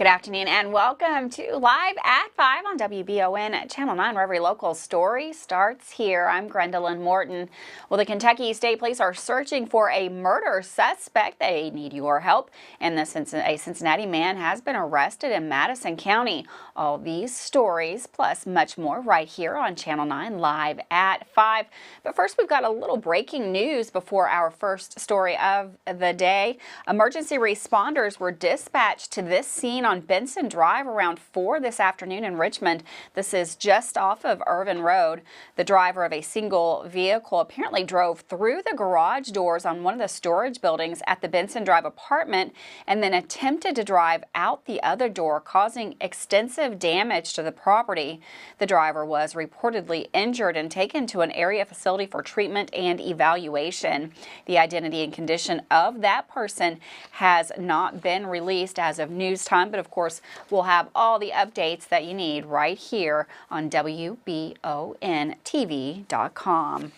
Good afternoon and welcome to Live at 5 on WBON Channel 9, where every local story starts here. I'm Gwendolyn Morton. Well, the Kentucky State Police are searching for a murder suspect. They need your help. And a Cincinnati man has been arrested in Madison County. All these stories, plus much more, right here on Channel 9, Live at 5. But first, we've got a little breaking news before our first story of the day. Emergency responders were dispatched to this scene on Benson Drive around 4 this afternoon in Richmond. This is just off of Irvin Road. The driver of a single vehicle apparently drove through the garage doors on one of the storage buildings at the Benson Drive apartment and then attempted to drive out the other door, causing extensive damage to the property. The driver was reportedly injured and taken to an area facility for treatment and evaluation. The identity and condition of that person has not been released as of news time, but of course we'll have all the updates that you need right here on WBONTV.com.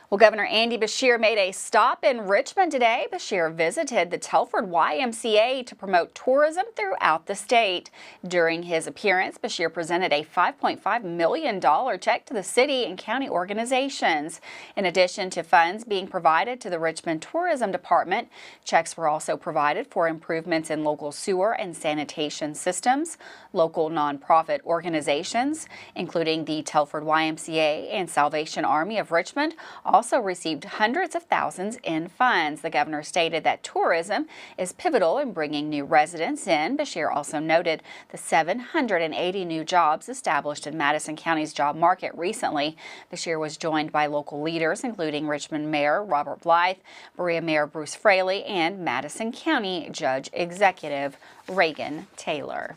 Well, Governor Andy Beshear made a stop in Richmond today. Beshear visited the Telford YMCA to promote tourism throughout the state. During his appearance, Beshear presented a $5.5 million check to the city and county organizations. In addition to funds being provided to the Richmond Tourism Department, checks were also provided for improvements in local sewer and sanitation systems. Local nonprofit organizations, including the Telford YMCA and Salvation Army of Richmond, also received hundreds of thousands in funds. The governor stated that tourism is pivotal in bringing new residents in. Beshear also noted the 780 new jobs established in Madison County's job market recently. Beshear was joined by local leaders, including Richmond Mayor Robert Blythe, Berea Mayor Bruce Fraley, and Madison County Judge Executive Reagan Taylor.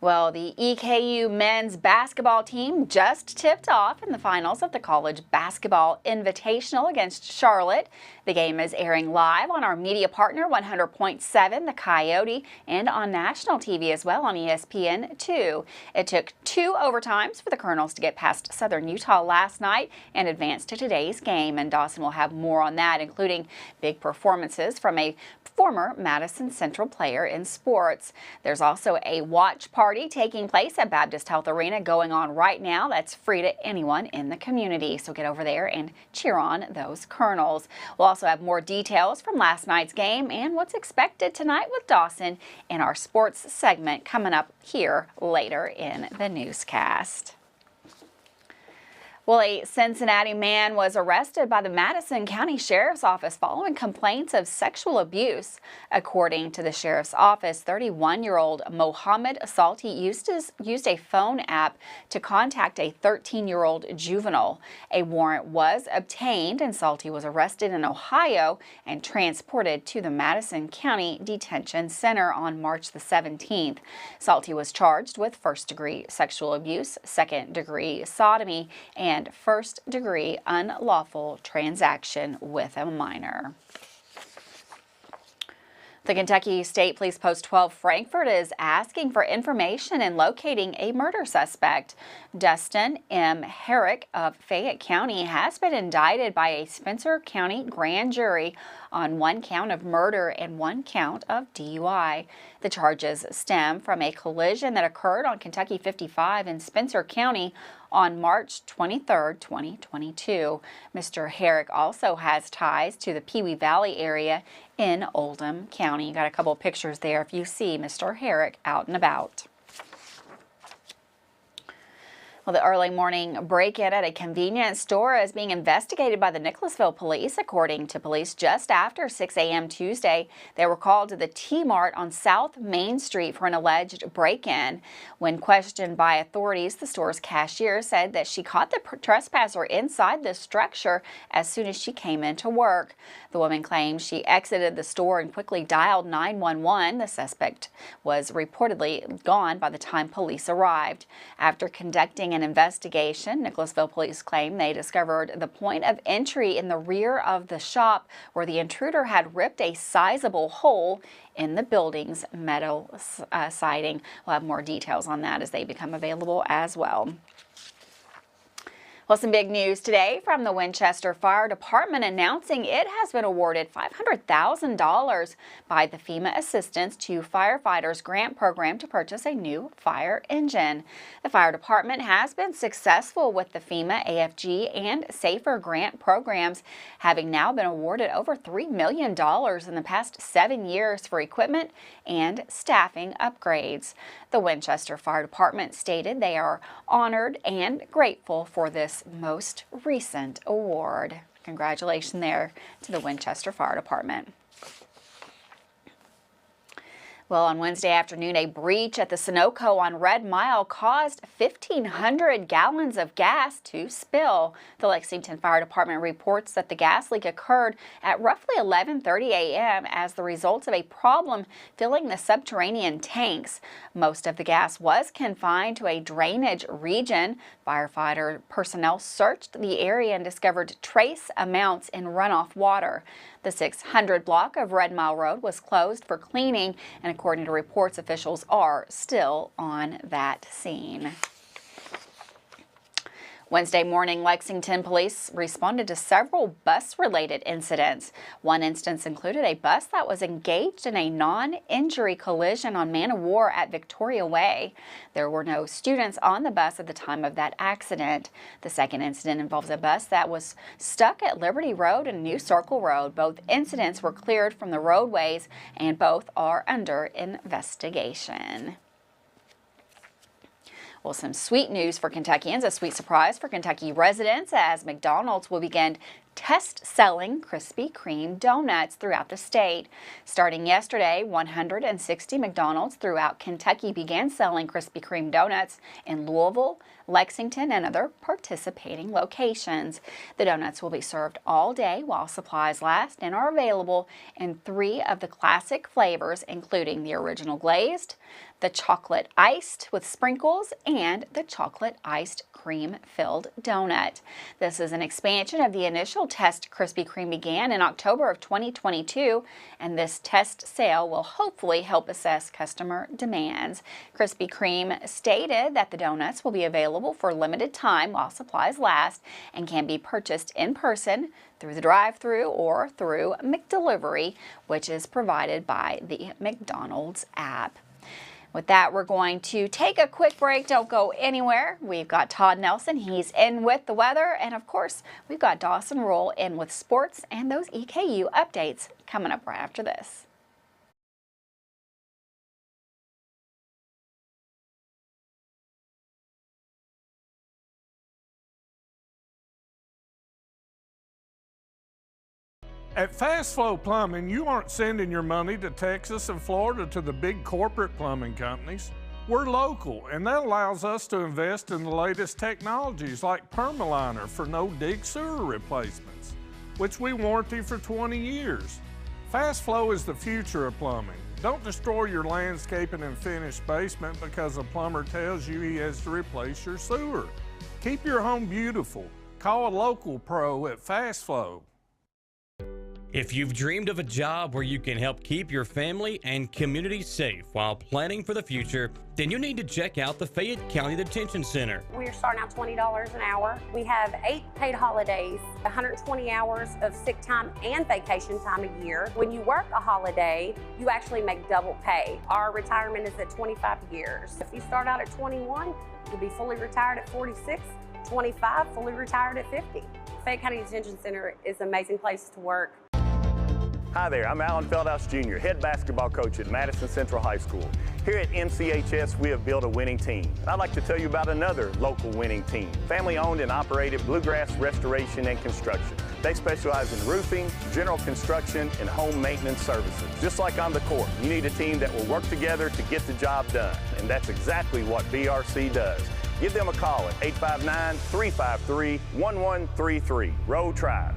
Well, the EKU men's basketball team just tipped off in the finals of the College Basketball Invitational against Charlotte. The game is airing live on our media partner 100.7 The Coyote and on national TV as well on ESPN2. It took 2 overtimes for the Colonels to get past Southern Utah last night and advance to today's game. And Dawson will have more on that, including big performances from a former Madison Central player in sports. There's also a watch party taking place at Baptist Health Arena going on right now. That's free to anyone in the community. So get over there and cheer on those Colonels. We'll also have more details from last night's game and what's expected tonight with Dawson in our sports segment coming up here later in the newscast. Well, a Cincinnati man was arrested by the Madison County Sheriff's Office following complaints of sexual abuse. According to the Sheriff's Office, 31-year-old Mohammed Salti used a phone app to contact a 13-year-old juvenile. A warrant was obtained and Salti was arrested in Ohio and transported to the Madison County Detention Center on March the 17th. Salti was charged with first-degree sexual abuse, second-degree sodomy, and first-degree unlawful transaction with a minor. The Kentucky State Police Post 12 Frankfort is asking for information in locating a murder suspect. Dustin M. Herrick of Fayette County has been indicted by a Spencer County grand jury on 1 count of murder and 1 count of DUI. The charges stem from a collision that occurred on Kentucky 55 in Spencer County on March 23, 2022. Mr. Herrick also has ties to the Pewee Valley area in Oldham County. You got a couple of pictures there if you see Mr. Herrick out and about. Well, the early morning break-in at a convenience store is being investigated by the Nicholasville police. According to police, just after 6 a.m. Tuesday, they were called to the T-Mart on South Main Street for an alleged break-in. When questioned by authorities, the store's cashier said that she caught the trespasser inside the structure as soon as she came into work. The woman claims she exited the store and quickly dialed 911. The suspect was reportedly gone by the time police arrived. After conducting an investigation, Nicholasville police claim they discovered the point of entry in the rear of the shop where the intruder had ripped a sizable hole in the building's metal siding. We'll have more details on that as they become available as well. Well, some big news today from the Winchester Fire Department announcing it has been awarded $500,000 by the FEMA Assistance to Firefighters grant program to purchase a new fire engine. The fire department has been successful with the FEMA, AFG, and SAFER grant programs, having now been awarded over $3 million in the past 7 years for equipment and staffing upgrades. The Winchester Fire Department stated they are honored and grateful for this most recent award. Congratulations there to the Winchester Fire Department. Well, on Wednesday afternoon, a breach at the Sunoco on Red Mile caused 1,500 gallons of gas to spill. The Lexington Fire Department reports that the gas leak occurred at roughly 11:30 a.m. as the result of a problem filling the subterranean tanks. Most of the gas was confined to a drainage region. Firefighter personnel searched the area and discovered trace amounts in runoff water. The 600 block of Red Mile Road was closed for cleaning, and according to reports, officials are still on that scene. Wednesday morning, Lexington police responded to several bus-related incidents. One instance included a bus that was engaged in a non-injury collision on Man of War at Victoria Way. There were no students on the bus at the time of that accident. The second incident involves a bus that was stuck at Liberty Road and New Circle Road. Both incidents were cleared from the roadways, and both are under investigation. Well, some sweet news for Kentuckians, a sweet surprise for Kentucky residents as McDonald's will begin test selling Krispy Kreme donuts throughout the state. Starting yesterday, 160 McDonald's throughout Kentucky began selling Krispy Kreme donuts in Louisville, Lexington, and other participating locations. The donuts will be served all day while supplies last and are available in 3 of the classic flavors, including the original glazed, the chocolate iced with sprinkles, and the chocolate iced cream-filled donut. This is an expansion of the initial test Krispy Kreme began in October of 2022, and this test sale will hopefully help assess customer demands. Krispy Kreme stated that the donuts will be available for a limited time while supplies last and can be purchased in person, through the drive-thru, or through McDelivery, which is provided by the McDonald's app. With that, we're going to take a quick break. Don't go anywhere. We've got Todd Nelson. He's in with the weather. And of course, we've got Dawson Roll in with sports and those EKU updates coming up right after this. At Fast Flow Plumbing, you aren't sending your money to Texas and Florida to the big corporate plumbing companies. We're local, and that allows us to invest in the latest technologies like Permaliner for no-dig sewer replacements, which we warranty for 20 years. Fast Flow is the future of plumbing. Don't destroy your landscaping and finished basement because a plumber tells you he has to replace your sewer. Keep your home beautiful. Call a local pro at Fast Flow. If you've dreamed of a job where you can help keep your family and community safe while planning for the future, then you need to check out the Fayette County Detention Center. We're starting out $20 an hour. We have 8 paid holidays, 120 hours of sick time and vacation time a year. When you work a holiday, you actually make double pay. Our retirement is at 25 years. If you start out at 21, you'll be fully retired at 46, 25, fully retired at 50. Fayette County Detention Center is an amazing place to work. Hi there, I'm Alan Feldhouse Jr., head basketball coach at Madison Central High School. Here at MCHS, we have built a winning team. I'd like to tell you about another local winning team, family-owned and operated Bluegrass Restoration and Construction. They specialize in roofing, general construction, and home maintenance services. Just like on the court, you need a team that will work together to get the job done, and that's exactly what BRC does. Give them a call at 859-353-1133. Road Tribe.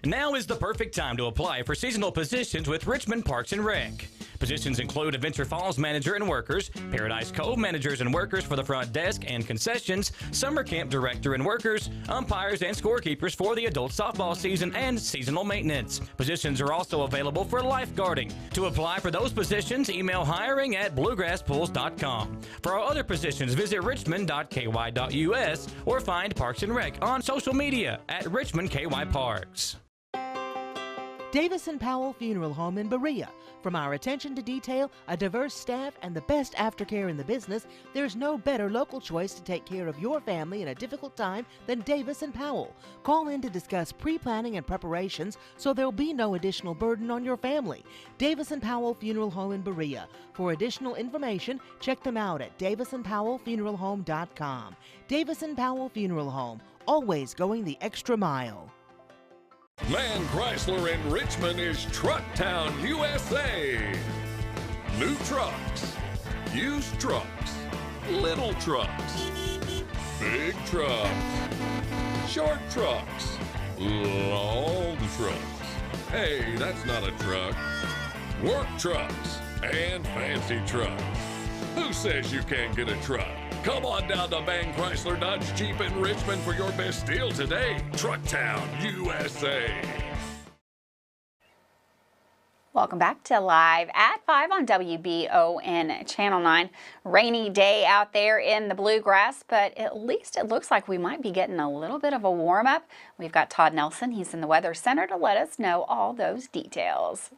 Now is the perfect time to apply for seasonal positions with Richmond Parks and Rec. Positions include Adventure Falls manager and workers, Paradise Cove managers and workers for the front desk and concessions, summer camp director and workers, umpires and scorekeepers for the adult softball season, and seasonal maintenance. Positions are also available for lifeguarding. To apply for those positions, email hiring@bluegrasspools.com. For our other positions, visit richmond.ky.us or find Parks and Rec on social media at Richmond KY Parks. Davis & Powell Funeral Home in Berea. From our attention to detail, a diverse staff, and the best aftercare in the business, there's no better local choice to take care of your family in a difficult time than Davis & Powell. Call in to discuss pre-planning and preparations so there'll be no additional burden on your family. Davis & Powell Funeral Home in Berea. For additional information, check them out at davisandpowellfuneralhome.com. Davis & Powell Funeral Home, always going the extra mile. Man Chrysler in Richmond is Truck Town, USA. New trucks, used trucks, little trucks, big trucks, short trucks, long trucks. Hey, that's not a truck. Work trucks and fancy trucks. Who says you can't get a truck? Come on down to Man Chrysler Dodge Jeep in Richmond for your best deal today. Truck Town, USA. Welcome back to Live at 5 on WBON Channel 9. Rainy day out there in the bluegrass, but at least it looks like we might be getting a little bit of a warm-up. We've got Todd Nelson. He's in the Weather Center to let us know all those details.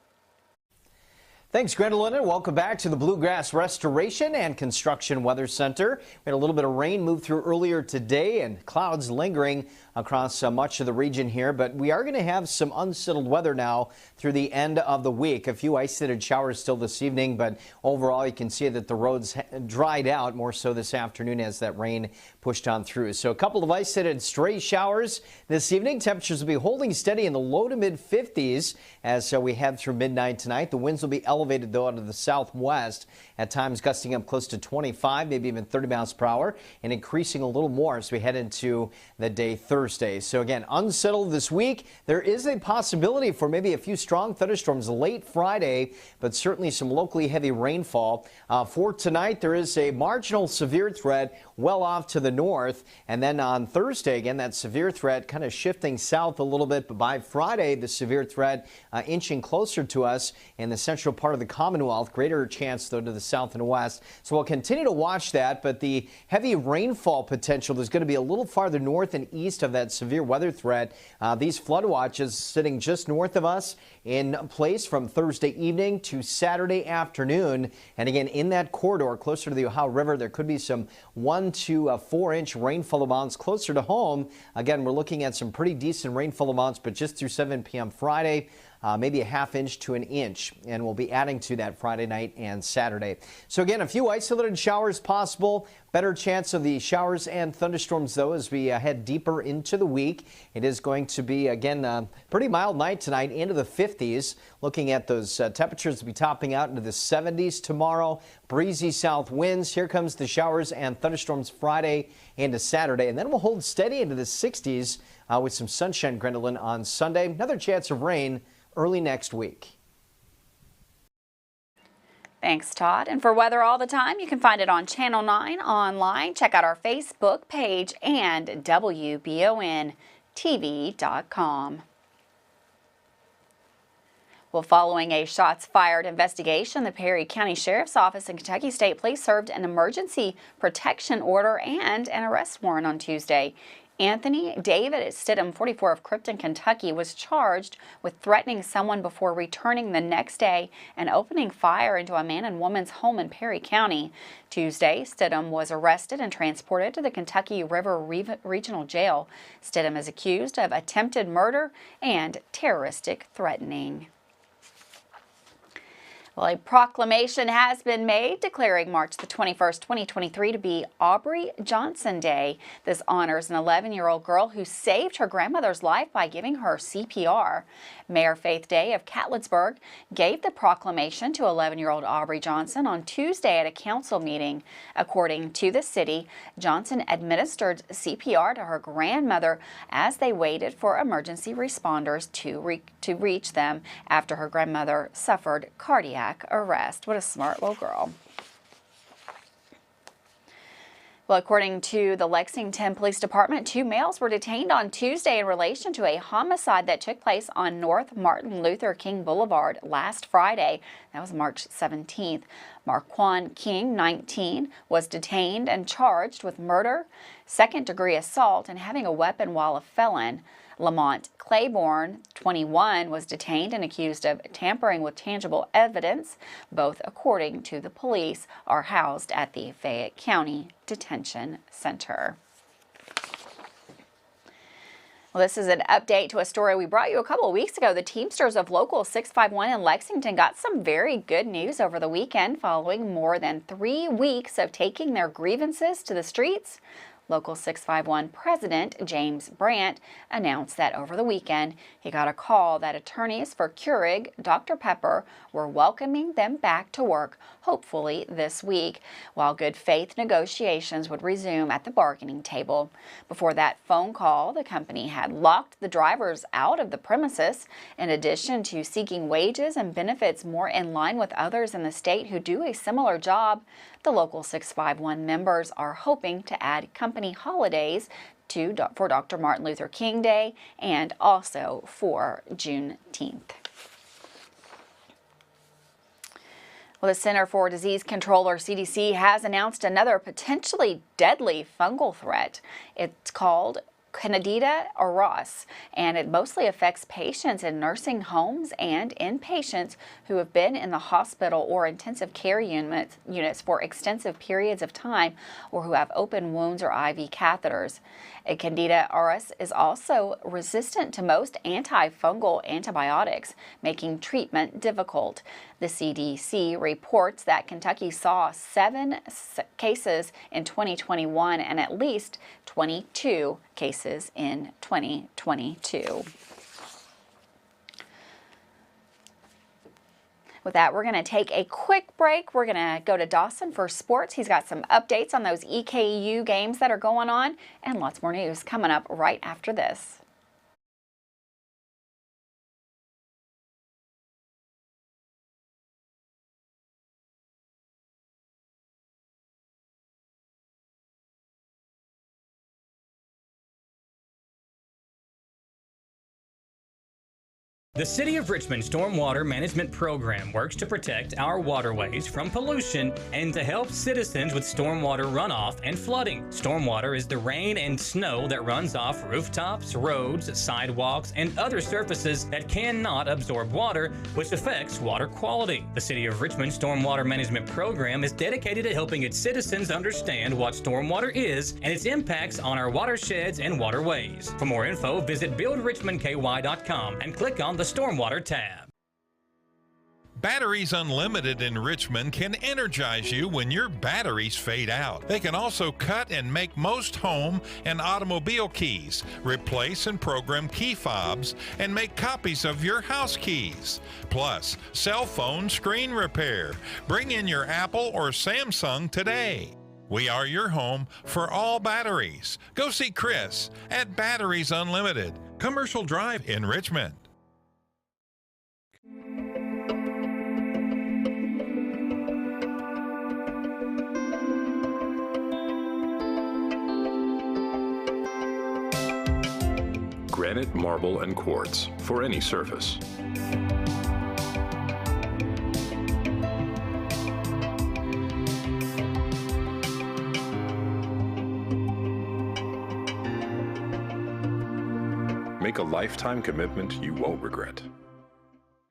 Thanks, Gwendolyn, and welcome back to the Bluegrass Restoration and Construction Weather Center. We had a little bit of rain move through earlier today and clouds lingering across much of the region here, but we are going to have some unsettled weather now through the end of the week. A few isolated showers still this evening, but overall you can see that the roads dried out more so this afternoon as that rain pushed on through. So a couple of isolated stray showers this evening. Temperatures will be holding steady in the low to mid 50s as we head through midnight tonight. The winds will be elevated though out of the southwest, at times gusting up close to 25, maybe even 30 miles per hour, and increasing a little more as we head into the day Thursday. So again, unsettled this week. There is a possibility for maybe a few strong thunderstorms late Friday, but certainly some locally heavy rainfall. For tonight, there is a marginal severe threat well off to the north, and then on Thursday, again, that severe threat kind of shifting south a little bit, but by Friday, the severe threat inching closer to us in the central part of the Commonwealth. Greater chance, though, to the south and west. So we'll continue to watch that, but the heavy rainfall potential is going to be a little farther north and east of that severe weather threat. These flood watches sitting just north of us in place from Thursday evening to Saturday afternoon. And again, in that corridor closer to the Ohio River, there could be some 1 to 4 inch rainfall amounts closer to home. Again, we're looking at some pretty decent rainfall amounts, but just through 7 p.m. Friday. Maybe a ½ inch to an inch, and we'll be adding to that Friday night and Saturday. So again, a few isolated showers possible. Better chance of the showers and thunderstorms, though, as we head deeper into the week. It is going to be, again, pretty mild night tonight into the 50s. Looking at those temperatures to be topping out into the 70s tomorrow. Breezy south winds. Here comes the showers and thunderstorms Friday into Saturday, and then we'll hold steady into the 60s with some sunshine, Gwendolyn, on Sunday. Another chance of rain early next week. Thanks, Todd. And for weather all the time, you can find it on Channel 9 online. Check out our Facebook page and WBONTV.com. Well, following a shots fired investigation, the Perry County Sheriff's Office and Kentucky State Police served an emergency protection order and an arrest warrant on Tuesday. Anthony David Stidham, 44 of Krypton, Kentucky, was charged with threatening someone before returning the next day and opening fire into a man and woman's home in Perry County. Tuesday, Stidham was arrested and transported to the Kentucky River Regional Jail. Stidham is accused of attempted murder and terroristic threatening. Well, a proclamation has been made declaring March the 21st, 2023 to be Aubrey Johnson Day. This honors an 11-year-old girl who saved her grandmother's life by giving her CPR. Mayor Faith Day of Catlettsburg gave the proclamation to 11-year-old Aubrey Johnson on Tuesday at a council meeting. According to the city, Johnson administered CPR to her grandmother as they waited for emergency responders to reach them after her grandmother suffered cardiac cardiac arrest. What a smart little girl. Well, according to the Lexington Police Department, 2 males were detained on Tuesday in relation to a homicide that took place on North Martin Luther King Boulevard last Friday. That was March 17th. Marquan King, 19, was detained and charged with murder, second-degree assault, and having a weapon while a felon. Lamont Claiborne, 21, was detained and accused of tampering with tangible evidence. Both, according to the police, are housed at the Fayette County Detention Center. Well, this is an update to a story we brought you a couple of weeks ago. The Teamsters of Local 651 in Lexington got some very good news over the weekend following more than 3 weeks of taking their grievances to the streets. Local 651 President James Brandt announced that over the weekend he got a call that attorneys for Keurig Dr. Pepper were welcoming them back to work, hopefully this week, while good faith negotiations would resume at the bargaining table. Before that phone call, the company had locked the drivers out of the premises. In addition to seeking wages and benefits more in line with others in the state who do a similar job, the Local 651 members are hoping to add company holidays for Dr. Martin Luther King Day and also for Juneteenth. Well, the Center for Disease Control, or CDC, has announced another potentially deadly fungal threat. It's called Candida auris, and it mostly affects patients in nursing homes and in patients who have been in the hospital or intensive care units for extensive periods of time or who have open wounds or IV catheters. Candida auris is also resistant to most antifungal antibiotics, making treatment difficult. The CDC reports that Kentucky saw 7 cases in 2021 and at least 22 cases in 2022. With that, we're going to take a quick break. We're going to go to Dawson for sports. He's got some updates on those EKU games that are going on and lots more news coming up right after this. The City of Richmond Stormwater Management Program works to protect our waterways from pollution and to help citizens with stormwater runoff and flooding. Stormwater is the rain and snow that runs off rooftops, roads, sidewalks, and other surfaces that cannot absorb water, which affects water quality. The City of Richmond Stormwater Management Program is dedicated to helping its citizens understand what stormwater is and its impacts on our watersheds and waterways. For more info, visit buildrichmondky.com and click on the Stormwater tab. Batteries Unlimited in Richmond can energize you when your batteries fade out. They can also cut and make most home and automobile keys, replace and program key fobs, and make copies of your house keys. Plus, cell phone screen repair. Bring in your Apple or Samsung today. We are your home for all batteries. Go see Chris at Batteries Unlimited, Commercial Drive in Richmond. Granite, marble, and quartz for any surface. Make a lifetime commitment you won't regret.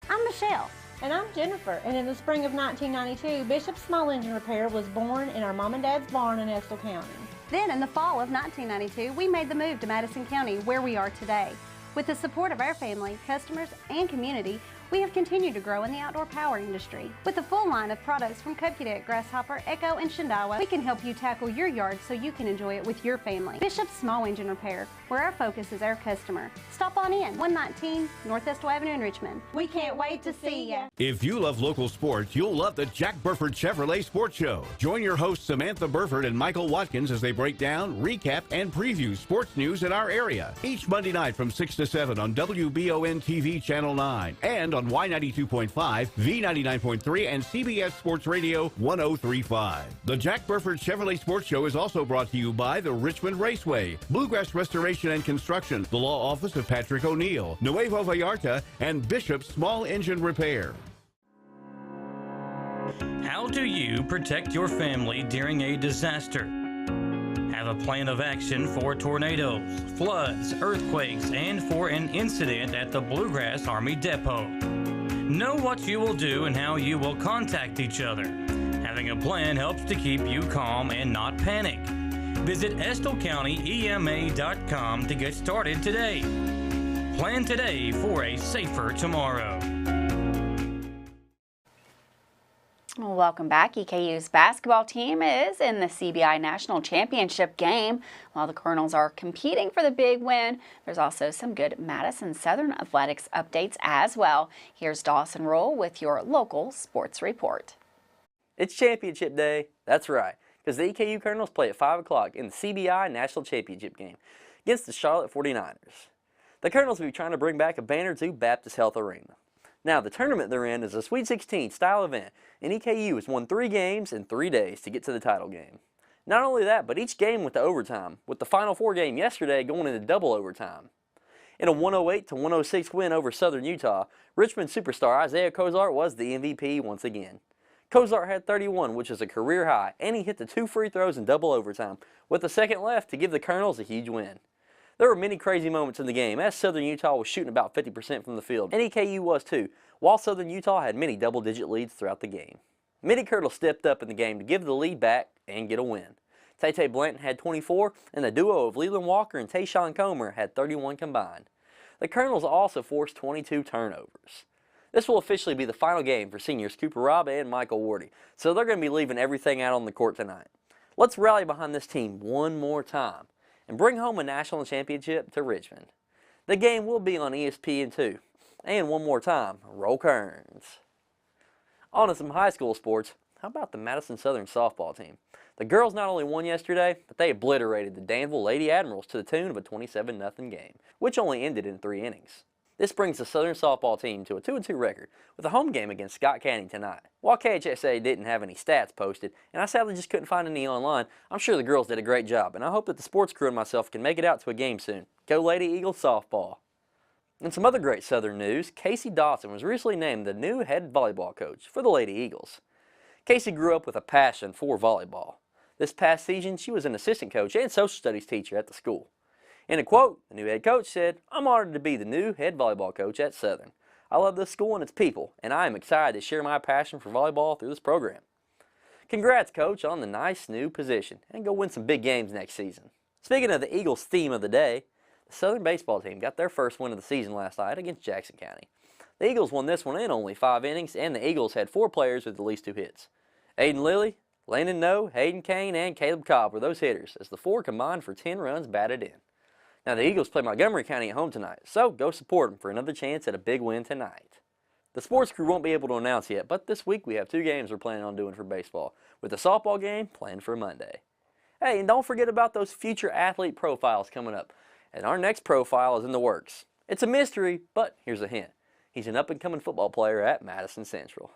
I'm Michelle. And I'm Jennifer, and in the spring of 1992, Bishop's Small Engine Repair was born in our mom and dad's barn in Estill County. Then in the fall of 1992, we made the move to Madison County, where we are today. With the support of our family, customers, and community, we have continued to grow in the outdoor power industry. With a full line of products from Kokudet, Grasshopper, Echo, and Shindawa, we can help you tackle your yard so you can enjoy it with your family. Bishop's Small Engine Repair, where our focus is our customer. Stop on in, 119 North Estill Avenue in Richmond. We can't wait to see ya. If you love local sports, you'll love the Jack Burford Chevrolet Sports Show. Join your hosts Samantha Burford and Michael Watkins as they break down, recap, and preview sports news in our area. Each Monday night from 6 to 7 on WBON TV Channel 9 and on on Y92.5, V99.3, and CBS Sports Radio 103.5. The Jack Burford Chevrolet Sports Show is also brought to you by the Richmond Raceway, Bluegrass Restoration and Construction, the Law Office of Patrick O'Neill, Nuevo Vallarta, and Bishop's Small Engine Repair. How do you protect your family during a disaster? Have a plan of action for tornadoes, floods, earthquakes, and for an incident at the Bluegrass Army Depot. Know what you will do and how you will contact each other. Having a plan helps to keep you calm and not panic. Visit EstleCountyEMA.com to get started today. Plan today for a safer tomorrow. Welcome back. EKU's basketball team is in the CBI National Championship game. While the Colonels are competing for the big win, there's also some good Madison Southern athletics updates as well. Here's Dawson Roll with your local sports report. It's championship day. That's right, because the EKU Colonels play at 5 o'clock in the CBI National Championship game against the Charlotte 49ers. The Colonels will be trying to bring back a banner to Baptist Health Arena. Now, the tournament they're in is a Sweet 16 style event, and EKU has won 3 games in 3 days to get to the title game. Not only that, but each game went to overtime, with the Final Four game yesterday going into double overtime. In a 108-106 win over Southern Utah, Richmond superstar Isaiah Cozart was the MVP once again. Cozart had 31, which is a career high, and he hit the 2 free throws in double overtime, with a second left to give the Colonels a huge win. There were many crazy moments in the game, as Southern Utah was shooting about 50% from the field, and EKU was too, while Southern Utah had many double-digit leads throughout the game. Mitty Kirtle stepped up in the game to give the lead back and get a win. Tay-Tay Blanton had 24, and the duo of Leland Walker and Tayshawn Comer had 31 combined. The Colonels also forced 22 turnovers. This will officially be the final game for seniors Cooper Robb and Michael Wardy, so they're going to be leaving everything out on the court tonight. Let's rally behind this team one more time and bring home a national championship to Richmond. The game will be on ESPN2. And one more time, roll Kearns. On to some high school sports. How about the Madison Southern softball team? The girls not only won yesterday, but they obliterated the Danville Lady Admirals to the tune of a 27-0 game, which only ended in 3 innings. This brings the Southern softball team to a 2-2 record with a home game against Scott County tonight. While KHSA didn't have any stats posted, and I sadly just couldn't find any online, I'm sure the girls did a great job, and I hope that the sports crew and myself can make it out to a game soon. Go Lady Eagles softball. And some other great Southern news, Casey Dawson was recently named the new head volleyball coach for the Lady Eagles. Casey grew up with a passion for volleyball. This past season, she was an assistant coach and social studies teacher at the school. In a quote, the new head coach said, "I'm honored to be the new head volleyball coach at Southern. I love this school and its people, and I am excited to share my passion for volleyball through this program." Congrats, Coach, on the nice new position, and go win some big games next season. Speaking of the Eagles' theme of the day, the Southern baseball team got their first win of the season last night against Jackson County. The Eagles won this one in only 5 innings, and the Eagles had 4 players with at least 2 hits. Aiden Lilly, Landon Noe, Hayden Kane, and Caleb Cobb were those hitters, as the 4 combined for 10 runs batted in. Now the Eagles play Montgomery County at home tonight, so go support them for another chance at a big win tonight. The sports crew won't be able to announce yet, but this week we have 2 games we're planning on doing for baseball, with the softball game planned for Monday. Hey, and don't forget about those future athlete profiles coming up, and our next profile is in the works. It's a mystery, but here's a hint. He's an up-and-coming football player at Madison Central.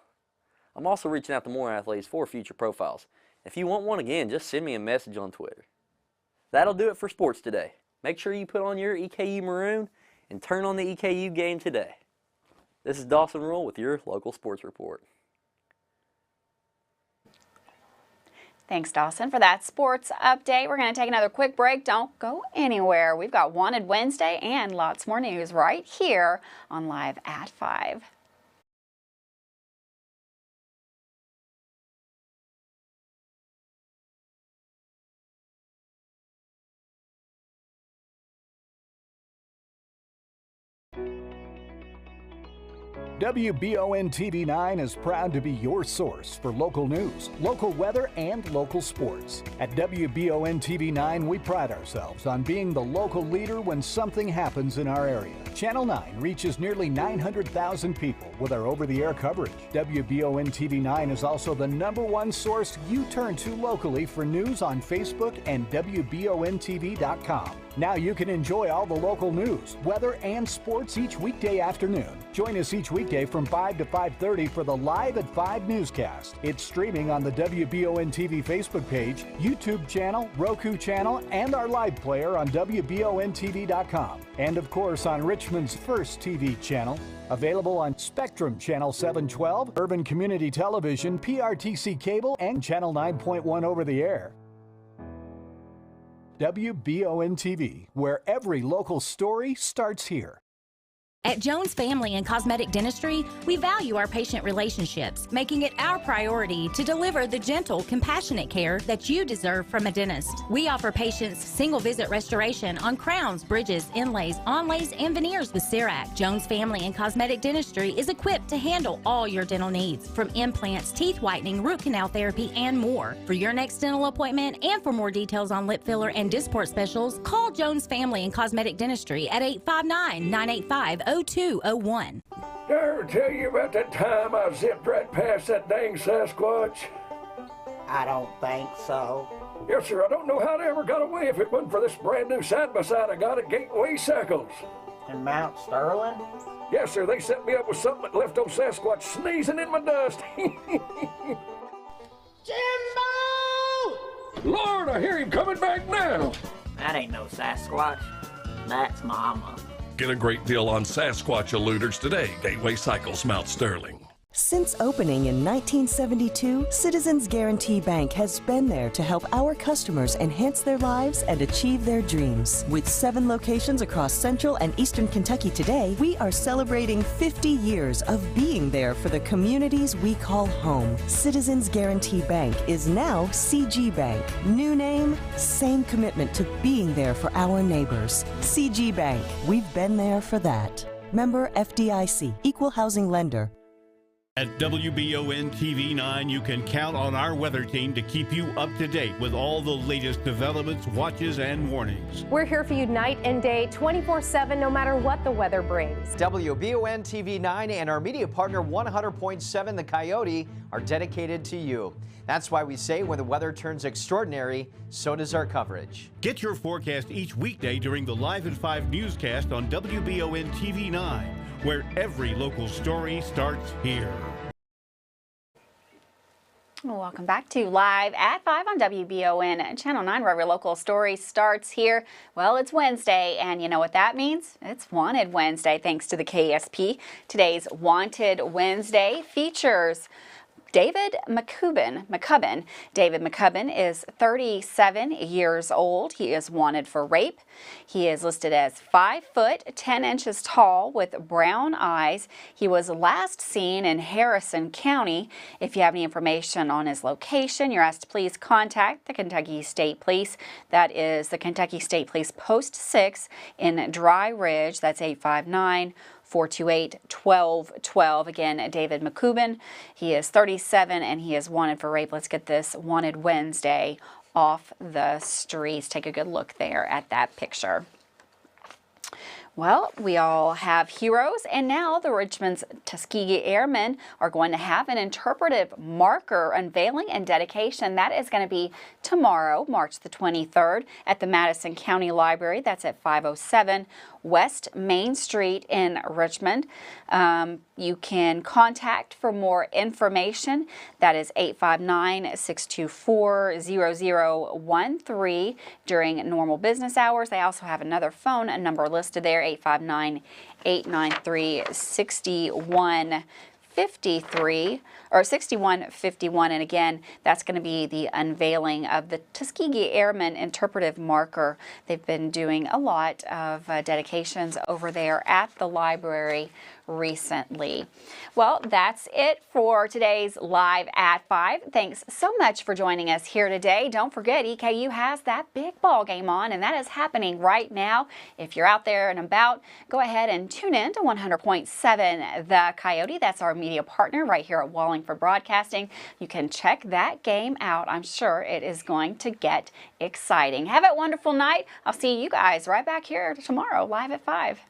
I'm also reaching out to more athletes for future profiles. If you want one again, just send me a message on Twitter. That'll do it for sports today. Make sure you put on your EKU maroon and turn on the EKU game today. This is Dawson Rule with your local sports report. Thanks, Dawson, for that sports update. We're going to take another quick break. Don't go anywhere. We've got Wanted Wednesday and lots more news right here on Live at 5. WBON TV9 is proud to be your source for local news, local weather, and local sports. At WBON TV9, we pride ourselves on being the local leader when something happens in our area. Channel 9 reaches nearly 900,000 people with our over-the-air coverage. WBON TV9 is also the #1 source you turn to locally for news on Facebook and WBONTV.com. Now you can enjoy all the local news, weather, and sports each weekday afternoon. Join us each week weekday from 5 to 5:30 for the Live at 5 newscast. It's streaming on the WBON TV Facebook page, YouTube channel, Roku channel, and our live player on WBONTV.com. And of course on Richmond's first TV channel, available on Spectrum Channel 712, Urban Community Television, PRTC Cable, and Channel 9.1 over the air. WBON TV, where every local story starts here. At Jones Family and Cosmetic Dentistry, we value our patient relationships, making it our priority to deliver the gentle, compassionate care that you deserve from a dentist. We offer patients single-visit restoration on crowns, bridges, inlays, onlays, and veneers with CERAC. Jones Family and Cosmetic Dentistry is equipped to handle all your dental needs, from implants, teeth whitening, root canal therapy, and more. For your next dental appointment and for more details on lip filler and Dysport specials, call Jones Family and Cosmetic Dentistry at 859-985-0201. Did I ever tell you about that time I zipped right past that dang Sasquatch? I don't think so. Yes, sir. I don't know how they ever got away if it wasn't for this brand new side-by-side I got at Gateway Cycles. In Mount Sterling? Yes, sir. They set me up with something that left old Sasquatch sneezing in my dust. Jimbo! Lord, I hear him coming back now. That ain't no Sasquatch. That's Mama. Get a great deal on Sasquatch eluders today. Gateway Cycles, Mount Sterling. Since opening in 1972, Citizens Guarantee Bank has been there to help our customers enhance their lives and achieve their dreams. With 7 locations across Central and Eastern Kentucky today, we are celebrating 50 years of being there for the communities we call home. Citizens Guarantee Bank is now CG Bank. New name, same commitment to being there for our neighbors. CG Bank, we've been there for that. Member FDIC, Equal Housing Lender. At WBON TV 9, you can count on our weather team to keep you up to date with all the latest developments, watches, and warnings. We're here for you night and day, 24/7, no matter what the weather brings. WBON TV 9 and our media partner 100.7 The Coyote are dedicated to you. That's why we say when the weather turns extraordinary, so does our coverage. Get your forecast each weekday during the Live at 5 newscast on WBON TV 9, where every local story starts here. Welcome back to Live at 5 on WBON Channel 9, where every local story starts here. Well, it's Wednesday, and you know what that means? It's Wanted Wednesday, thanks to the KSP. Today's Wanted Wednesday features David McCubbin. David McCubbin is 37 years old. He is wanted for rape. He is listed as 5 foot 10 inches tall with brown eyes. He was last seen in Harrison County. If you have any information on his location, you're asked to please contact the Kentucky State Police. That is the Kentucky State Police Post 6 in Dry Ridge. That's 859-428-1212. Again, David McCubbin. He is 37 and he is wanted for rape. Let's get this Wanted Wednesday off the streets. Take a good look there at that picture. Well, we all have heroes, and now the Richmond's Tuskegee Airmen are going to have an interpretive marker unveiling and dedication. That is going to be tomorrow, March the 23rd, at the Madison County Library. That's at 507 West Main Street in Richmond. You can contact for more information. That is 859-624-0013 during normal business hours. They also have another phone number listed there, 859-893-6151. And again, that's going to be the unveiling of the Tuskegee Airmen interpretive marker. They've been doing a lot of dedications over there at the library recently. Well, that's it for today's Live at 5. Thanks so much for joining us here today. Don't forget, EKU has that big ball game on, and that is happening right now. If you're out there and about, go ahead and tune in to 100.7 The Coyote. That's our media partner right here at Wallingford Broadcasting. You can check that game out. I'm sure it is going to get exciting. Have a wonderful night. I'll see you guys right back here tomorrow, Live at 5.